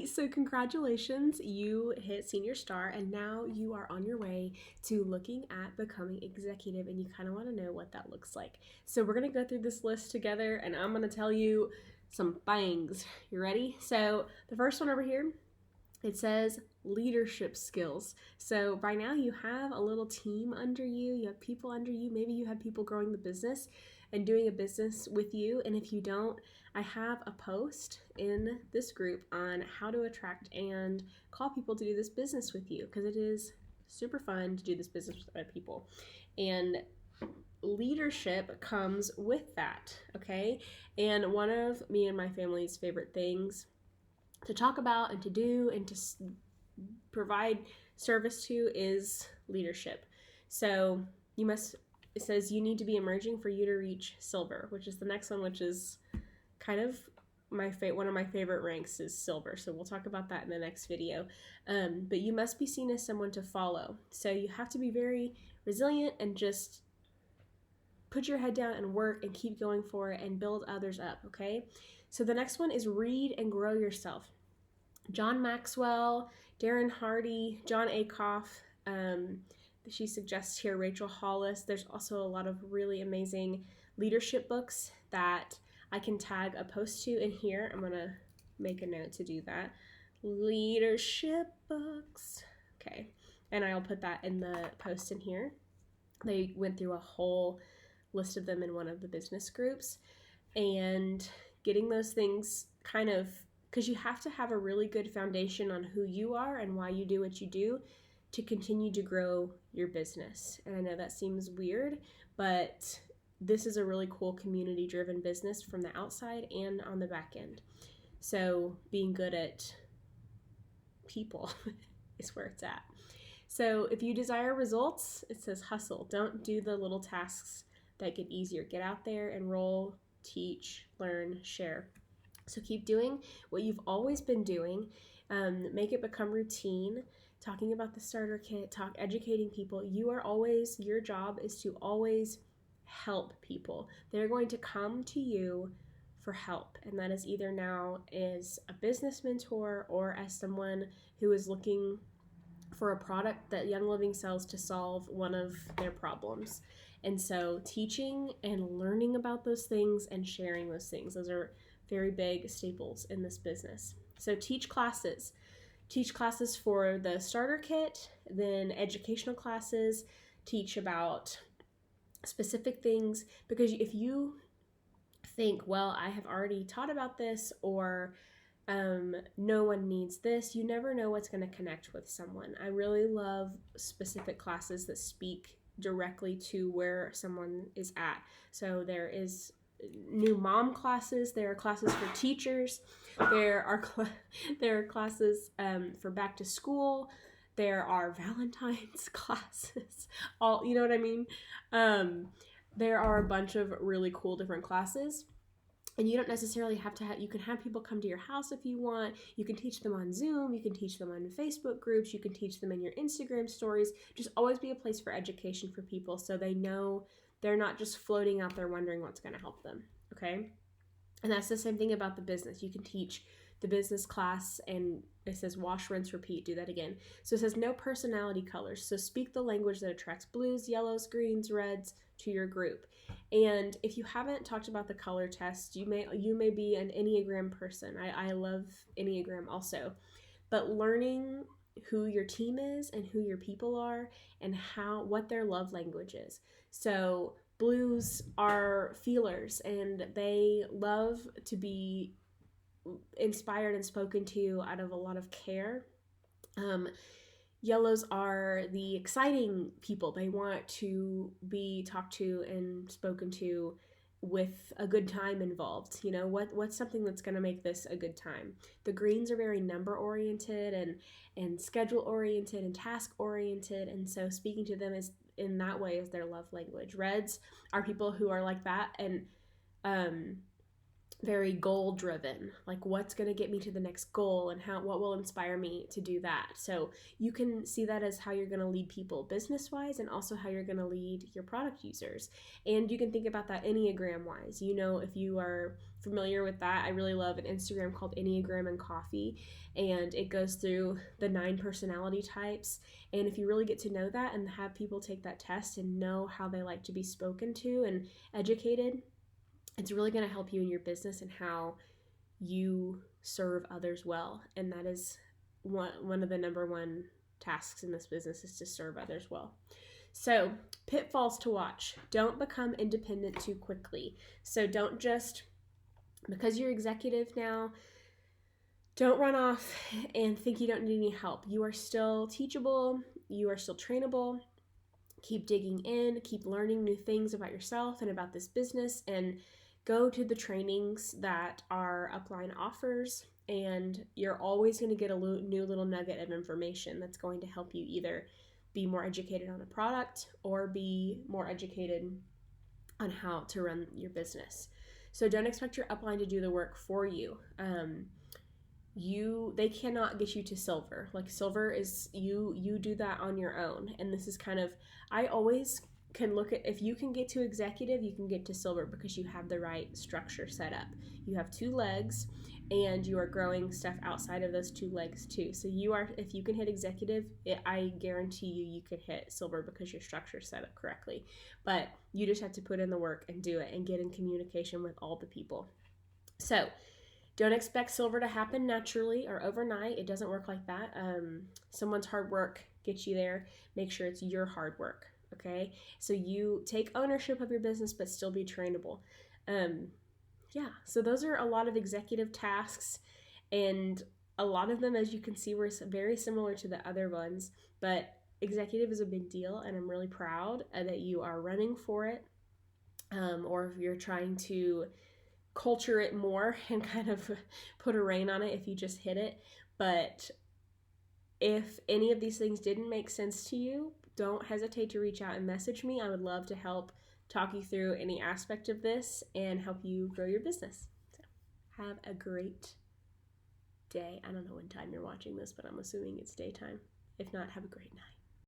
Alrighty, so congratulations, you hit Senior Star, and now you are on your way to looking at becoming executive, and you kind of want to know what that looks like. So we're going to go through this list together, and I'm going to tell you some things. You ready? So the first one over here, it says leadership skills. So by now you have a little team under you, you have people under you, maybe you have people growing the business and doing a business with you. And if you don't, I have a post in this group on how to attract and call people to do this business with you, because it is super fun to do this business with other people. And leadership comes with that, okay? And one of me and my family's favorite things to talk about and to do and to provide service to is leadership. So it says you need to be emerging for you to reach silver, which is the next one, which is kind of one of my favorite ranks is silver. So we'll talk about that in the next video. But you must be seen as someone to follow. So you have to be very resilient and just put your head down and work and keep going for it and build others up, okay? So the next one is read and grow yourself. John Maxwell, Darren Hardy, John Acuff, she suggests here Rachel Hollis. There's also a lot of really amazing leadership books that I can tag a post to in here. I'm going to make a note to do that. Leadership books. Okay. And I'll put that in the post in here. They went through a whole list of them in one of the business groups. And getting those things kind of, because you have to have a really good foundation on who you are and why you do what you do to continue to grow your business. And I know that seems weird, but this is a really cool community-driven business from the outside and on the back end. So being good at people is where it's at. So if you desire results, it says hustle. Don't do the little tasks that get easier. Get out there, enroll, teach, learn, share. So keep doing what you've always been doing. Make it become routine. Talking about the starter kit, educating people. Your job is to always help people. They're going to come to you for help. And that is either now as a business mentor or as someone who is looking for a product that Young Living sells to solve one of their problems. And so teaching and learning about those things and sharing those things, those are very big staples in this business. So teach classes. Teach classes for the starter kit, then educational classes, teach about specific things, because if you think, well, I have already taught about this, or no one needs this, you never know what's going to connect with someone. I really love specific classes that speak directly to where someone is at. So there is new mom classes, there are classes for teachers, there are classes for back to school, there are Valentine's classes, all, you know what I mean? There are a bunch of really cool different classes. And you don't necessarily have to you can have people come to your house if you want. You can teach them on Zoom. You can teach them on Facebook groups. You can teach them in your Instagram stories. Just always be a place for education for people so they know they're not just floating out there wondering what's going to help them, okay? And that's the same thing about the business. You can teach the business class, and it says wash, rinse, repeat. Do that again. So it says no personality colors. So speak the language that attracts blues, yellows, greens, reds to your group. And if you haven't talked about the color test, you may be an Enneagram person. I love Enneagram also. But learning who your team is and who your people are and what their love language is. So blues are feelers, and they love to be inspired and spoken to out of a lot of care. Yellows are the exciting people. They want to be talked to and spoken to with a good time involved. You know, what's something that's going to make this a good time? The greens are very number oriented and schedule oriented and task oriented, and so speaking to them is in that way is their love language. Reds are people who are like that, and very goal driven, like what's going to get me to the next goal and what will inspire me to do that. So you can see that as how you're going to lead people business wise, and also how you're going to lead your product users. And you can think about that Enneagram wise. If you are familiar with that, I really love an Instagram called Enneagram and Coffee, and it goes through the 9 personality types. And if you really get to know that and have people take that test and know how they like to be spoken to and educated, it's really going to help you in your business and how you serve others well. And that is one of the number one tasks in this business, is to serve others well. So, pitfalls to watch. Don't become independent too quickly. So don't just, because you're executive now, don't run off and think you don't need any help. You are still teachable, you are still trainable. Keep digging in, keep learning new things about yourself and about this business, and go to the trainings that our upline offers. And you're always going to get a new little nugget of information that's going to help you either be more educated on a product or be more educated on how to run your business. So don't expect your upline to do the work for you. They cannot get you to silver. Like, silver is you do that on your own. And this is kind of, I always can look at, if you can get to executive, you can get to silver because you have the right structure set up. You have 2 legs and you are growing stuff outside of those 2 legs too. So if you can hit executive, I guarantee you can hit silver because your structure is set up correctly. But you just have to put in the work and do it and get in communication with all the people. So don't expect silver to happen naturally or overnight. It doesn't work like that. Someone's hard work gets you there. Make sure it's your hard work, okay? So you take ownership of your business, but still be trainable. So those are a lot of executive tasks, and a lot of them, as you can see, were very similar to the other ones, but executive is a big deal, and I'm really proud that you are running for it, or if you're trying to culture it more and kind of put a rein on it if you just hit it. But if any of these things didn't make sense to you, don't hesitate to reach out and message me. I would love to help talk you through any aspect of this and help you grow your business. So have a great day. I don't know what time you're watching this, but I'm assuming it's daytime. If not, have a great night.